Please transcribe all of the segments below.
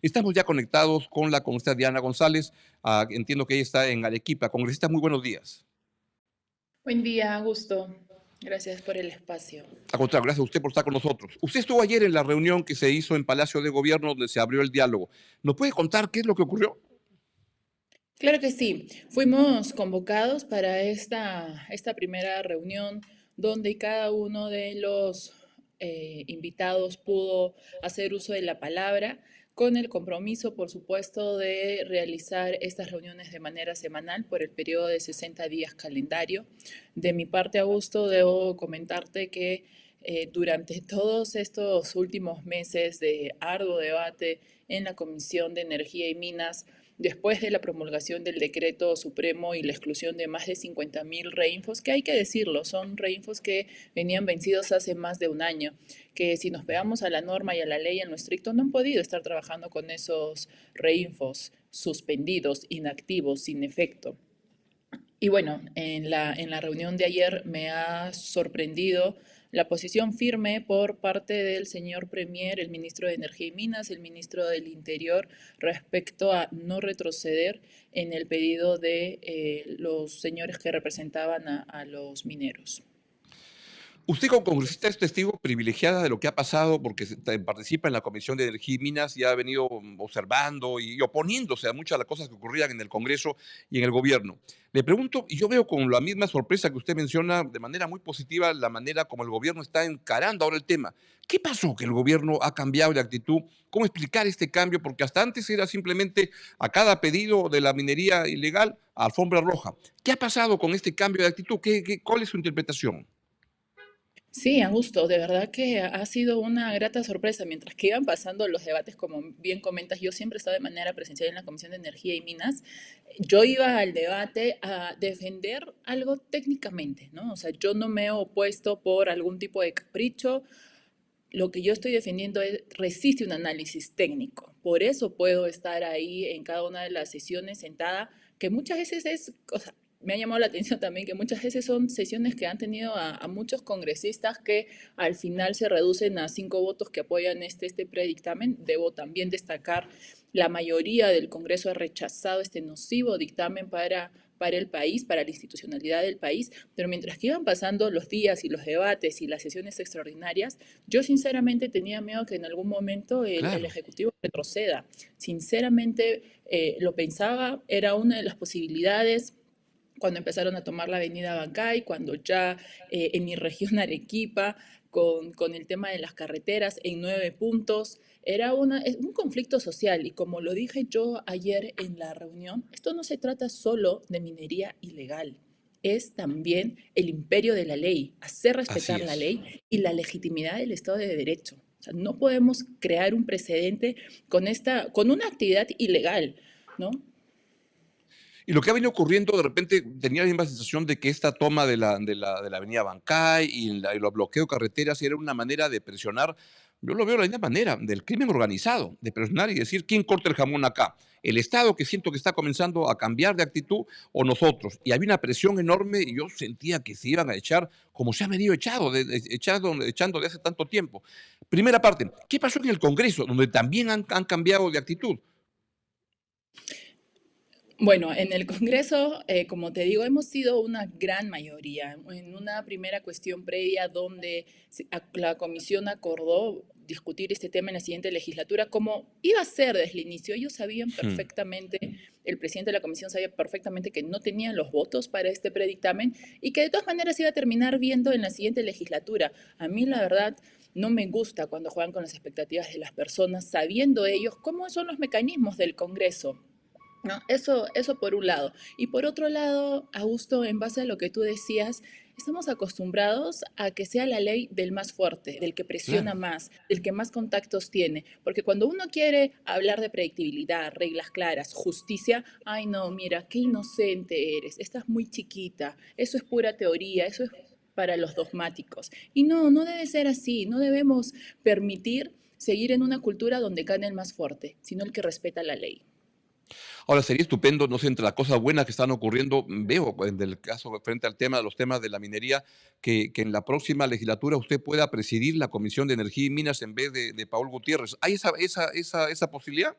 Estamos ya conectados con la congresista Diana González. Entiendo que ella está en Arequipa. Congresista, muy buenos días. Buen día, Augusto. Gracias por el espacio. Al contrario, gracias a usted por estar con nosotros. Usted estuvo ayer en la reunión que se hizo en Palacio de Gobierno donde se abrió el diálogo. ¿Nos puede contar qué es lo que ocurrió? Claro que sí. Fuimos convocados para esta primera reunión donde cada uno de los invitados pudo hacer uso de la palabra con el compromiso, por supuesto, de realizar estas reuniones de manera semanal por el periodo de 60 días calendario. De mi parte, Augusto, debo comentarte que durante todos estos últimos meses de arduo debate en la Comisión de Energía y Minas, después de la promulgación del decreto supremo y la exclusión de más de 50.000 reinfos, que hay que decirlo, son reinfos que venían vencidos hace más de un año, que si nos pegamos a la norma y a la ley en lo estricto, no han podido estar trabajando con esos reinfos suspendidos, inactivos, sin efecto. Y bueno, en la reunión de ayer me ha sorprendido la posición firme por parte del señor Premier, el ministro de Energía y Minas, el ministro del Interior, respecto a no retroceder en el pedido de los señores que representaban a los mineros. Usted como congresista es testigo privilegiada de lo que ha pasado porque participa en la Comisión de Energía y Minas y ha venido observando y oponiéndose a muchas de las cosas que ocurrían en el Congreso y en el gobierno. Le pregunto, y yo veo con la misma sorpresa que usted menciona de manera muy positiva la manera como el gobierno está encarando ahora el tema. ¿Qué pasó que el gobierno ha cambiado de actitud? ¿Cómo explicar este cambio? Porque hasta antes era simplemente a cada pedido de la minería ilegal, alfombra roja. ¿Qué ha pasado con este cambio de actitud? ¿Cuál es su interpretación? Sí, Augusto, de verdad que ha sido una grata sorpresa. Mientras que iban pasando los debates, como bien comentas, yo siempre he estado de manera presencial en la Comisión de Energía y Minas. Yo iba al debate a defender algo técnicamente, ¿no? O sea, yo no me he opuesto por algún tipo de capricho. Lo que yo estoy defendiendo resiste un análisis técnico. Por eso puedo estar ahí en cada una de las sesiones sentada, que muchas veces o sea, me ha llamado la atención también que muchas veces son sesiones que han tenido a muchos congresistas que al final se reducen a 5 votos que apoyan este predictamen. Debo también destacar, la mayoría del Congreso ha rechazado este nocivo dictamen para el país, para la institucionalidad del país, pero mientras que iban pasando los días y los debates y las sesiones extraordinarias, yo sinceramente tenía miedo que en algún momento el Claro. Ejecutivo retroceda. Sinceramente lo pensaba, era una de las posibilidades cuando empezaron a tomar la avenida Bancay, cuando ya en mi región Arequipa, con el tema de las carreteras en 9 puntos, es un conflicto social y como lo dije yo ayer en la reunión, esto no se trata solo de minería ilegal, es también el imperio de la ley, hacer Así respetar la es. ley y la legitimidad del Estado de Derecho. O sea, no podemos crear un precedente con una actividad ilegal, ¿no? Y lo que ha venido ocurriendo, de repente tenía la misma sensación de que esta toma de la avenida Bancay y los bloqueos de carreteras era una manera de presionar, yo lo veo de la misma manera, del crimen organizado, de presionar y decir, ¿quién corta el jamón acá? ¿El Estado, que siento que está comenzando a cambiar de actitud, o nosotros? Y había una presión enorme y yo sentía que se iban a echar como se ha venido echando de hace tanto tiempo. Primera parte, ¿qué pasó en el Congreso, donde también han cambiado de actitud? Bueno, en el Congreso, como te digo, hemos sido una gran mayoría. En una primera cuestión previa donde la comisión acordó discutir este tema en la siguiente legislatura, como iba a ser desde el inicio, ellos sabían Hmm. perfectamente, el presidente de la comisión sabía perfectamente que no tenían los votos para este predictamen y que de todas maneras iba a terminar viendo en la siguiente legislatura. A mí, la verdad, no me gusta cuando juegan con las expectativas de las personas, sabiendo ellos cómo son los mecanismos del Congreso. ¿No? Eso por un lado. Y por otro lado, Augusto, en base a lo que tú decías, estamos acostumbrados a que sea la ley del más fuerte, del que presiona Claro. más, del que más contactos tiene. Porque cuando uno quiere hablar de predictibilidad, reglas claras, justicia, ay no, mira, qué inocente eres, estás muy chiquita, eso es pura teoría, eso es para los dogmáticos. Y no, no debe ser así, no debemos permitir seguir en una cultura donde gane el más fuerte, sino el que respeta la ley. Ahora, sería estupendo, no sé, entre las cosas buenas que están ocurriendo, veo en el caso frente al tema de los temas de la minería, que en la próxima legislatura usted pueda presidir la Comisión de Energía y Minas en vez de Paul Gutiérrez. ¿Hay esa posibilidad?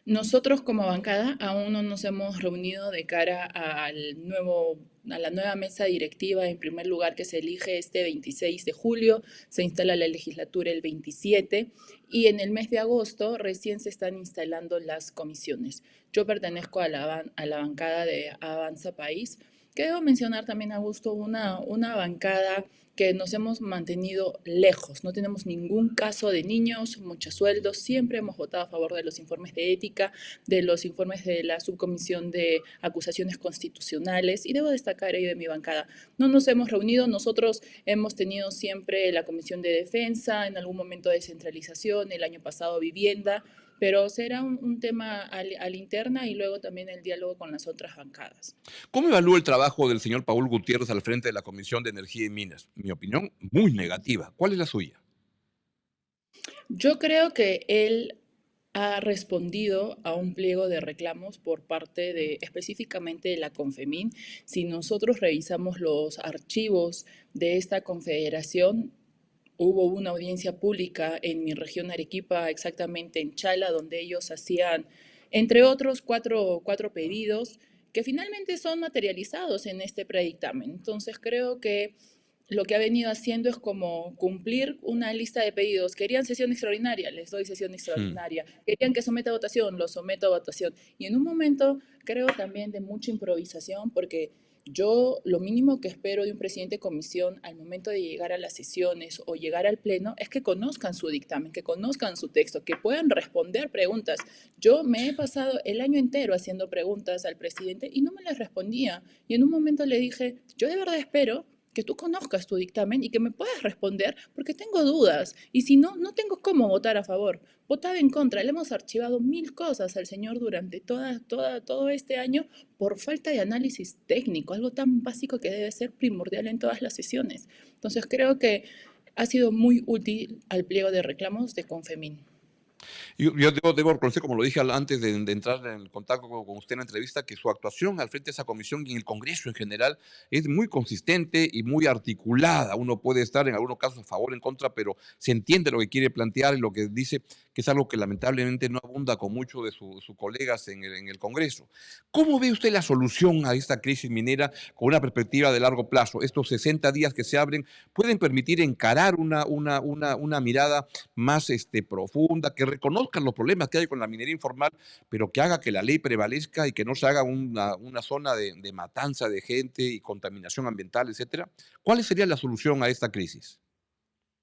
Nosotros como bancada aún no nos hemos reunido de cara a la nueva mesa directiva, en primer lugar, que se elige este 26 de julio, se instala la legislatura el 27 y en el mes de agosto recién se están instalando las comisiones. Yo pertenezco a a la bancada de Avanza País, que debo mencionar también, Augusto, una bancada que nos hemos mantenido lejos. No tenemos ningún caso de niños, muchos sueldos. Siempre hemos votado a favor de los informes de ética, de los informes de la subcomisión de acusaciones constitucionales. Y debo destacar ahí de mi bancada, no nos hemos reunido. Nosotros hemos tenido siempre la comisión de defensa, en algún momento descentralización, el año pasado vivienda, pero será un tema al interna y luego también el diálogo con las otras bancadas. ¿Cómo evalúa el trabajo del señor Paul Gutiérrez al frente de la Comisión de Energía y Minas? Mi opinión, muy negativa. ¿Cuál es la suya? Yo creo que él ha respondido a un pliego de reclamos por parte de específicamente de la Confemin. Si nosotros revisamos los archivos de esta confederación, hubo una audiencia pública en mi región Arequipa, exactamente en Chala, donde ellos hacían, entre otros, cuatro pedidos que finalmente son materializados en este predictamen. Entonces creo que lo que ha venido haciendo es como cumplir una lista de pedidos. Querían sesión extraordinaria, les doy sesión Hmm. extraordinaria. Querían que someta a votación, lo someto a votación. Y en un momento creo también de mucha improvisación, porque yo lo mínimo que espero de un presidente de comisión al momento de llegar a las sesiones o llegar al pleno es que conozcan su dictamen, que conozcan su texto, que puedan responder preguntas. Yo me he pasado el año entero haciendo preguntas al presidente y no me las respondía. Y en un momento le dije, yo de verdad espero que tú conozcas tu dictamen y que me puedas responder porque tengo dudas. Y si no, no tengo cómo votar a favor. Votar en contra. Le hemos archivado mil cosas al señor durante todo este año por falta de análisis técnico, algo tan básico que debe ser primordial en todas las sesiones. Entonces creo que ha sido muy útil al pliego de reclamos de Confemin. Yo debo reconocer, como lo dije antes de entrar en el contacto con usted en la entrevista, que su actuación al frente de esa comisión y en el Congreso en general es muy consistente y muy articulada. Uno puede estar en algunos casos a favor, en contra, pero se entiende lo que quiere plantear y lo que dice, que es algo que lamentablemente no abunda con muchos de sus colegas en el Congreso. ¿Cómo ve usted la solución a esta crisis minera con una perspectiva de largo plazo? Estos 60 días que se abren pueden permitir encarar una mirada más profunda, que reconozcan los problemas que hay con la minería informal, pero que haga que la ley prevalezca y que no se haga una zona de matanza de gente y contaminación ambiental, etcétera. ¿Cuál sería la solución a esta crisis?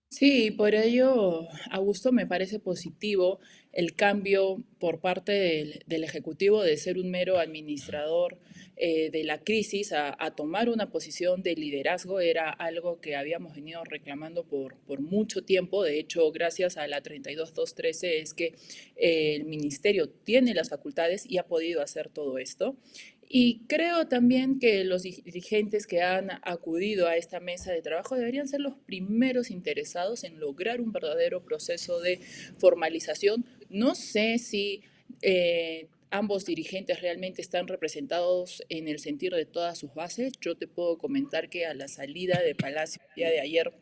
Sí, por ello, Augusto, me parece positivo el cambio por parte del Ejecutivo de ser un mero administrador de la crisis a tomar una posición de liderazgo. Era algo que habíamos venido reclamando por mucho tiempo. De hecho, gracias a la 32213 es que el Ministerio tiene las facultades y ha podido hacer todo esto. Y creo también que los dirigentes que han acudido a esta mesa de trabajo deberían ser los primeros interesados en lograr un verdadero proceso de formalización. No sé si ambos dirigentes realmente están representados en el sentido de todas sus bases. Yo te puedo comentar que a la salida de Palacio el día de ayer,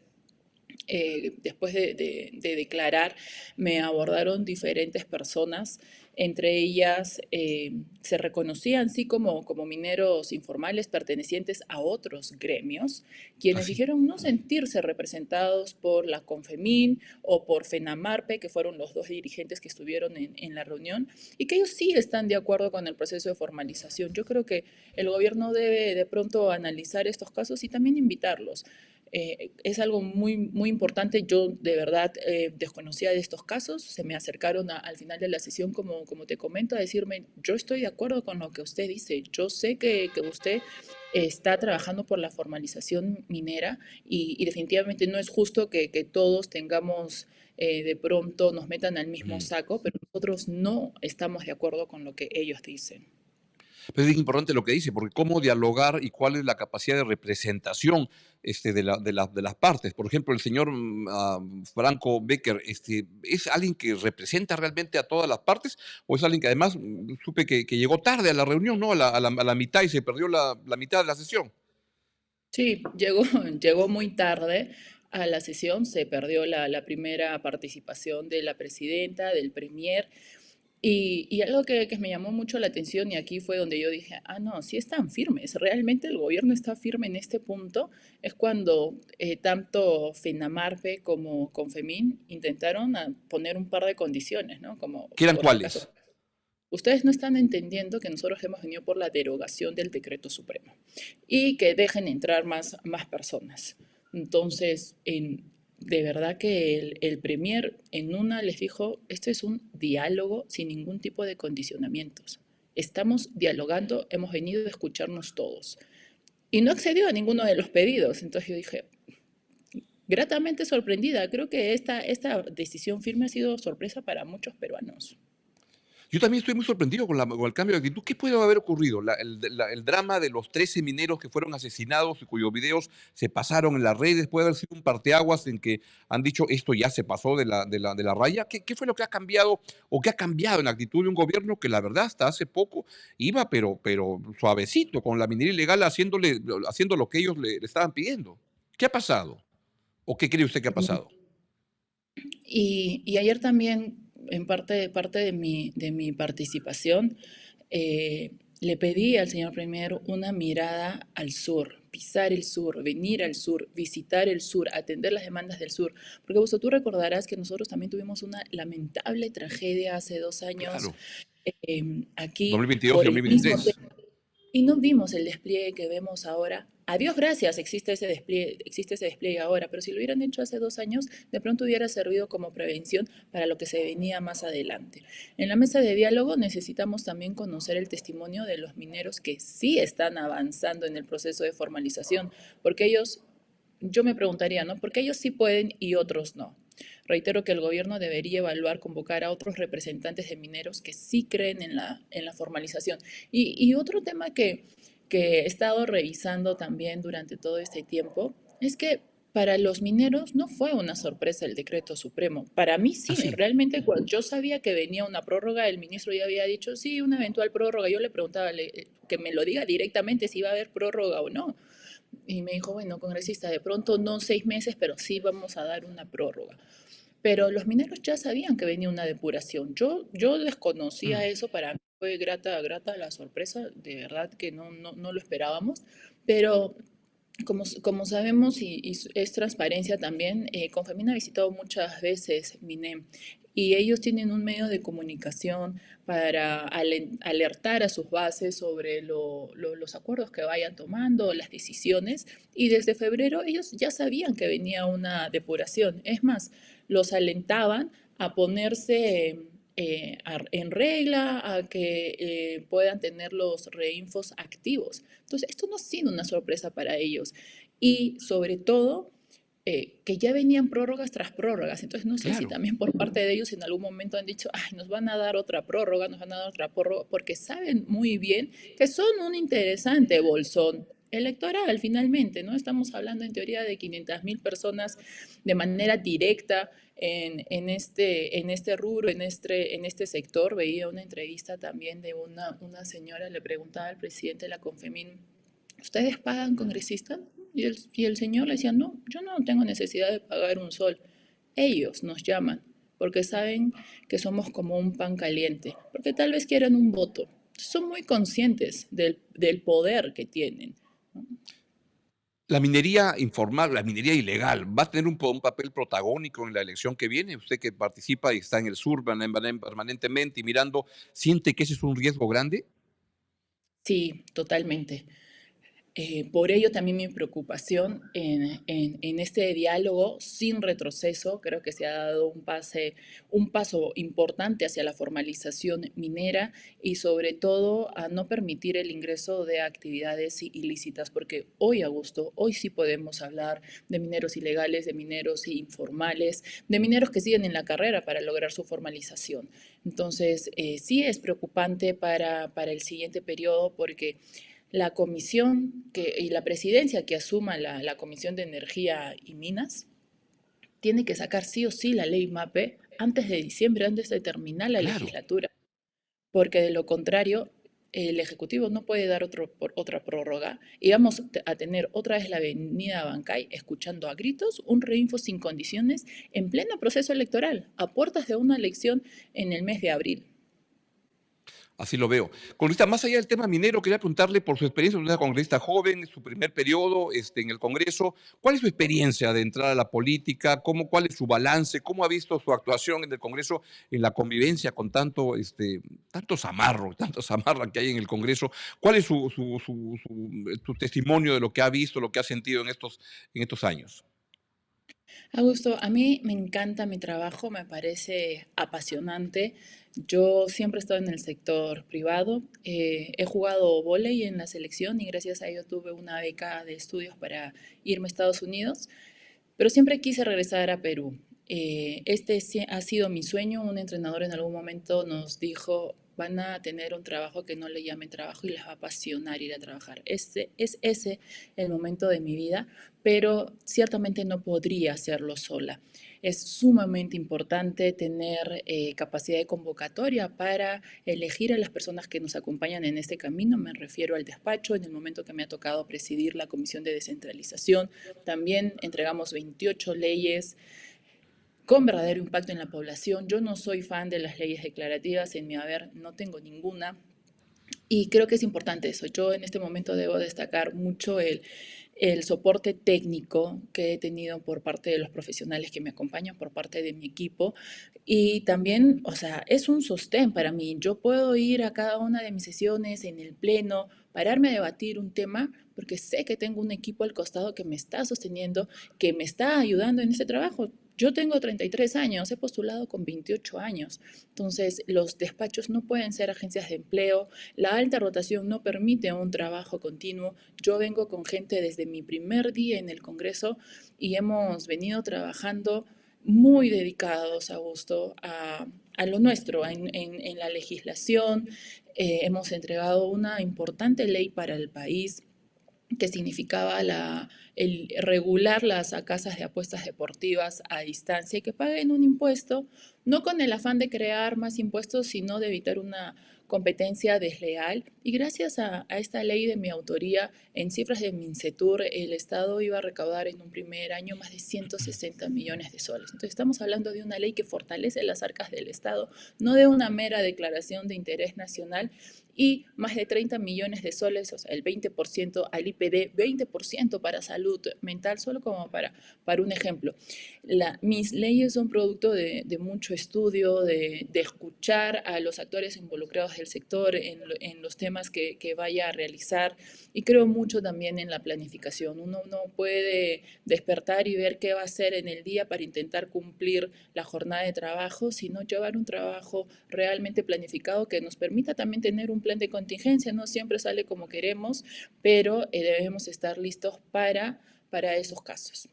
después de declarar, me abordaron diferentes personas, entre ellas se reconocían sí como mineros informales pertenecientes a otros gremios, quienes Así. dijeron no sentirse representados por la Confemin o por FENAMARPE, que fueron los dos dirigentes que estuvieron en la reunión, y que ellos sí están de acuerdo con el proceso de formalización. Yo creo que el gobierno debe de pronto analizar estos casos y también invitarlos. Es algo muy importante. Yo de verdad desconocía de estos casos. Se me acercaron al final de la sesión, como te comento, a decirme, yo estoy de acuerdo con lo que usted dice. Yo sé que usted está trabajando por la formalización minera y definitivamente no es justo que todos tengamos, de pronto nos metan al mismo Mm. saco, pero nosotros no estamos de acuerdo con lo que ellos dicen. Pero es importante lo que dice, porque cómo dialogar y cuál es la capacidad de representación de las partes. Por ejemplo, el señor Franco Becker, ¿es alguien que representa realmente a todas las partes? ¿O es alguien que además supe que llegó tarde a la reunión, ¿no? A la mitad y se perdió la mitad de la sesión? Sí, llegó, llegó muy tarde a la sesión, se perdió la primera participación de la presidenta, del premier. Y algo que me llamó mucho la atención y aquí fue donde yo dije, ah, no, sí están firmes, realmente el gobierno está firme en este punto, es cuando tanto FENAMARPE como CONFEMIN intentaron poner un par de condiciones, ¿no? Como ¿Qué eran por si acaso, cuáles? ustedes no están entendiendo que nosotros hemos venido por la derogación del decreto supremo y que dejen entrar más personas. Entonces, de verdad que el Premier en una les dijo, esto es un diálogo sin ningún tipo de condicionamientos. Estamos dialogando, hemos venido a escucharnos todos. Y no accedió a ninguno de los pedidos. Entonces yo dije, gratamente sorprendida, creo que esta decisión firme ha sido sorpresa para muchos peruanos. Yo también estoy muy sorprendido con el cambio de actitud. ¿Qué puede haber ocurrido? El drama de los 13 mineros que fueron asesinados y cuyos videos se pasaron en las redes puede haber sido un parteaguas en que han dicho esto ya se pasó de la raya. ¿Qué fue lo que ha cambiado o qué ha cambiado en la actitud de un gobierno que la verdad hasta hace poco iba pero suavecito con la minería ilegal haciendo lo que ellos le estaban pidiendo? ¿Qué ha pasado? ¿O qué cree usted que ha pasado? Y ayer también, en parte de mi participación, le pedí al señor Premier una mirada al sur, pisar el sur, venir al sur, visitar el sur, atender las demandas del sur. Porque Augusto, tú recordarás que nosotros también tuvimos una lamentable tragedia hace 2 años Claro, aquí 2022 y por el mismo 2023. tema. Y no vimos el despliegue que vemos ahora. A Dios gracias existe ese despliegue ahora, pero si lo hubieran hecho hace 2 años, de pronto hubiera servido como prevención para lo que se venía más adelante. En la mesa de diálogo necesitamos también conocer el testimonio de los mineros que sí están avanzando en el proceso de formalización, porque ellos, yo me preguntaría, ¿no? ¿Por qué ellos sí pueden y otros no? Reitero que el gobierno debería evaluar, convocar a otros representantes de mineros que sí creen en la formalización. Y otro tema que he estado revisando también durante todo este tiempo es que para los mineros no fue una sorpresa el decreto supremo. Para mí sí, Así. realmente cuando yo sabía que venía una prórroga, el ministro ya había dicho, sí, una eventual prórroga. Yo le preguntaba que me lo diga directamente si iba a haber prórroga o no. Y me dijo, bueno, congresista, de pronto no 6 meses, pero sí vamos a dar una prórroga. Pero los mineros ya sabían que venía una depuración. Yo desconocía eso, para mí fue grata la sorpresa, de verdad que no lo esperábamos, pero como sabemos y es transparencia también, Confemin ha visitado muchas veces MINEM y ellos tienen un medio de comunicación para alertar a sus bases sobre los acuerdos que vayan tomando, las decisiones, y desde febrero ellos ya sabían que venía una depuración. Es más, los alentaban a ponerse en regla, a que puedan tener los reinfos activos. Entonces, esto no ha sido una sorpresa para ellos. Y sobre todo, que ya venían prórrogas tras prórrogas. Entonces, no sé si Claro. también por parte de ellos en algún momento han dicho, ay, nos van a dar otra prórroga, nos van a dar otra prórroga, porque saben muy bien que son un interesante bolsón electoral finalmente, ¿no? Estamos hablando en teoría de 500.000 personas de manera directa en este rubro, en este sector. Veía una entrevista también de una señora, le preguntaba al presidente de la Confemin, ¿ustedes pagan congresistas? Y el señor le decía, no, yo no tengo necesidad de pagar un sol. Ellos nos llaman porque saben que somos como un pan caliente, porque tal vez quieran un voto. Son muy conscientes del poder que tienen. La minería informal, la minería ilegal, ¿va a tener un papel protagónico en la elección que viene? Usted que participa y está en el sur permanentemente y mirando, ¿siente que ese es un riesgo grande? Sí, totalmente. Por ello también mi preocupación en este diálogo sin retroceso. Creo que se ha dado un paso importante hacia la formalización minera y sobre todo a no permitir el ingreso de actividades ilícitas, porque hoy, Augusto, hoy sí podemos hablar de mineros ilegales, de mineros informales, de mineros que siguen en la carrera para lograr su formalización. Entonces, sí es preocupante para el siguiente periodo porque la comisión y la presidencia que asuma la Comisión de Energía y Minas tiene que sacar sí o sí la ley MAPE antes de diciembre, antes de terminar la Claro. legislatura, porque de lo contrario el Ejecutivo no puede dar otra prórroga y vamos a tener otra vez la avenida Bancay escuchando a gritos un reinfo sin condiciones en pleno proceso electoral, a puertas de una elección en el mes de abril. Así lo veo. Congresista, más allá del tema minero, quería preguntarle por su experiencia, usted es una congresista joven, su primer periodo en el Congreso. ¿Cuál es su experiencia de entrar a la política? ¿Cuál es su balance? ¿Cómo ha visto su actuación en el Congreso en la convivencia con tanto zamarro, tanto zamarra que hay en el Congreso? ¿Cuál es su testimonio de lo que ha visto, lo que ha sentido en estos años? Augusto, a mí me encanta mi trabajo, me parece apasionante. Yo siempre he estado en el sector privado. He jugado vóley en la selección y gracias a ello tuve una beca de estudios para irme a Estados Unidos, pero siempre quise regresar a Perú. Ha sido mi sueño. Un entrenador en algún momento nos dijo, van a tener un trabajo que no le llamen trabajo y les va a apasionar ir a trabajar. Es ese el momento de mi vida, pero ciertamente no podría hacerlo sola. Es sumamente importante tener capacidad de convocatoria para elegir a las personas que nos acompañan en este camino. Me refiero al despacho. En el momento que me ha tocado presidir la Comisión de Descentralización, también entregamos 28 leyes con verdadero impacto en la población. Yo no soy fan de las leyes declarativas, en mi haber no tengo ninguna, y creo que es importante eso. Yo en este momento debo destacar mucho el soporte técnico que he tenido por parte de los profesionales que me acompañan, por parte de mi equipo. Y también, o sea, es un sostén para mí. Yo puedo ir a cada una de mis sesiones en el pleno, pararme a debatir un tema, porque sé que tengo un equipo al costado que me está sosteniendo, que me está ayudando en ese trabajo. Yo tengo 33 años, he postulado con 28 años. Entonces, los despachos no pueden ser agencias de empleo, la alta rotación no permite un trabajo continuo. Yo vengo con gente desde mi primer día en el Congreso y hemos venido trabajando muy dedicados, Augusto, a lo nuestro, en la legislación. Hemos entregado una importante ley para el país que significaba el regular las casas de apuestas deportivas a distancia y que paguen un impuesto, no con el afán de crear más impuestos, sino de evitar una competencia desleal. Y gracias a esta ley de mi autoría, en cifras de Mincetur, el Estado iba a recaudar en un primer año más de 160 millones de soles. Entonces estamos hablando de una ley que fortalece las arcas del Estado, no de una mera declaración de interés nacional, y más de 30 millones de soles, o sea, el 20% al IPD, 20% para salud mental, solo como para un ejemplo. Mis leyes son producto de mucho estudio, de escuchar a los actores involucrados del sector en los temas que vaya a realizar, y creo mucho también en la planificación. Uno no puede despertar y ver qué va a hacer en el día para intentar cumplir la jornada de trabajo, sino llevar un trabajo realmente planificado que nos permita también tener un plan de contingencia. No siempre sale como queremos, pero debemos estar listos para esos casos.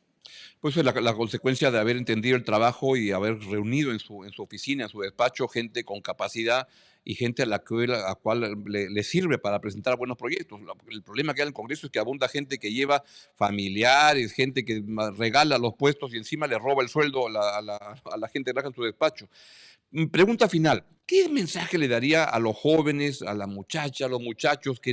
Pues es la consecuencia de haber entendido el trabajo y haber reunido en su oficina, en su despacho, gente con capacidad y gente a cual le sirve para presentar buenos proyectos. El problema que hay en el Congreso es que abunda gente que lleva familiares, gente que regala los puestos y encima le roba el sueldo a la gente que trabaja en su despacho. Pregunta final. ¿Qué mensaje le daría a los jóvenes, a la muchacha, a los muchachos que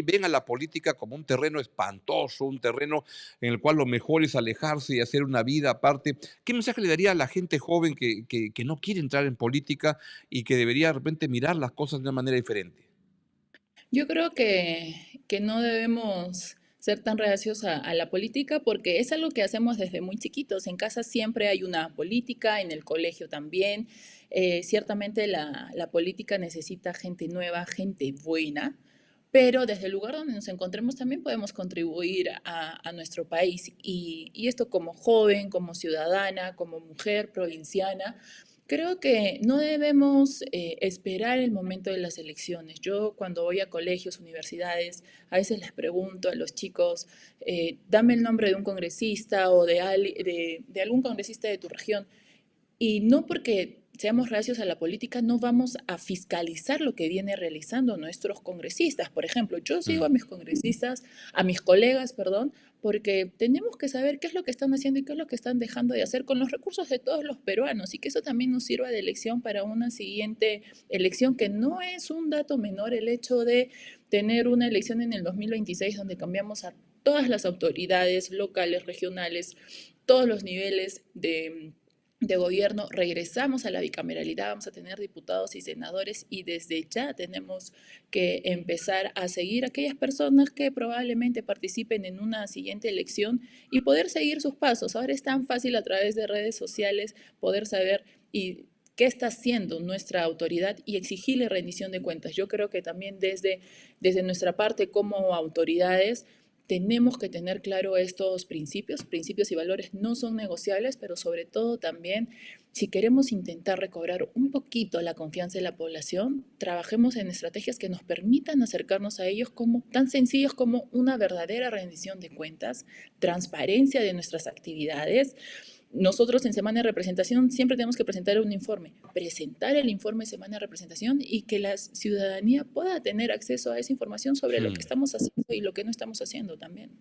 ven a la política como un terreno espantoso, un terreno en el cual lo mejor es alejarse y hacer una vida aparte? ¿Qué mensaje le daría a la gente joven que no quiere entrar en política y que debería de repente mirar las cosas de una manera diferente? Yo creo que no debemos ser tan reacios a la política porque es algo que hacemos desde muy chiquitos. En casa siempre hay una política, en el colegio también. Ciertamente la política necesita gente nueva, gente buena, pero desde el lugar donde nos encontremos también podemos contribuir a nuestro país. Y esto como joven, como ciudadana, como mujer provinciana, creo que no debemos esperar el momento de las elecciones. Yo cuando voy a colegios, universidades, a veces les pregunto a los chicos, dame el nombre de un congresista o de algún congresista de tu región. Y no porque seamos reacios a la política, no vamos a fiscalizar lo que viene realizando nuestros congresistas. Por ejemplo, yo sigo a Mm. mis congresistas, a mis colegas, perdón, porque tenemos que saber qué es lo que están haciendo y qué es lo que están dejando de hacer con los recursos de todos los peruanos, y que eso también nos sirva de elección para una siguiente elección, que no es un dato menor el hecho de tener una elección en el 2026 donde cambiamos a todas las autoridades locales, regionales, todos los niveles de gobierno, regresamos a la bicameralidad, vamos a tener diputados y senadores y desde ya tenemos que empezar a seguir a aquellas personas que probablemente participen en una siguiente elección y poder seguir sus pasos. Ahora es tan fácil a través de redes sociales poder saber y qué está haciendo nuestra autoridad y exigirle rendición de cuentas. Yo creo que también desde nuestra parte como autoridades tenemos que tener claro estos principios y valores no son negociables, pero sobre todo también, si queremos intentar recobrar un poquito la confianza de la población, trabajemos en estrategias que nos permitan acercarnos a ellos como tan sencillos como una verdadera rendición de cuentas, transparencia de nuestras actividades. Nosotros en semana de representación siempre tenemos que presentar un informe, presentar el informe de semana de representación y que la ciudadanía pueda tener acceso a esa información sobre lo que Hmm. estamos haciendo y lo que no estamos haciendo también.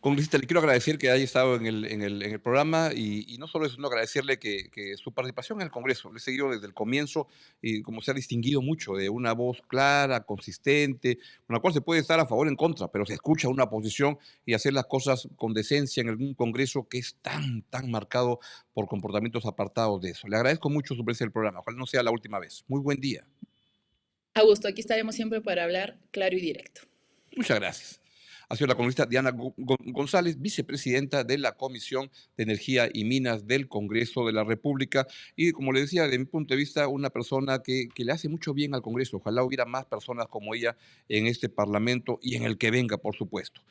Congresista, le quiero agradecer que haya estado en el programa y no solo eso, sino agradecerle que su participación en el Congreso. Le he seguido desde el comienzo y como se ha distinguido mucho de una voz clara, consistente, con la cual se puede estar a favor o en contra, pero se escucha una posición y hacer las cosas con decencia en algún Congreso que es tan marcado por comportamientos apartados de eso. Le agradezco mucho su presencia en el programa. Ojalá no sea la última vez. Muy buen día. Augusto, aquí estaremos siempre para hablar claro y directo. Muchas gracias. Ha sido la congresista Diana González, vicepresidenta de la Comisión de Energía y Minas del Congreso de la República. Y como le decía, desde mi punto de vista, una persona que le hace mucho bien al Congreso. Ojalá hubiera más personas como ella en este Parlamento y en el que venga, por supuesto.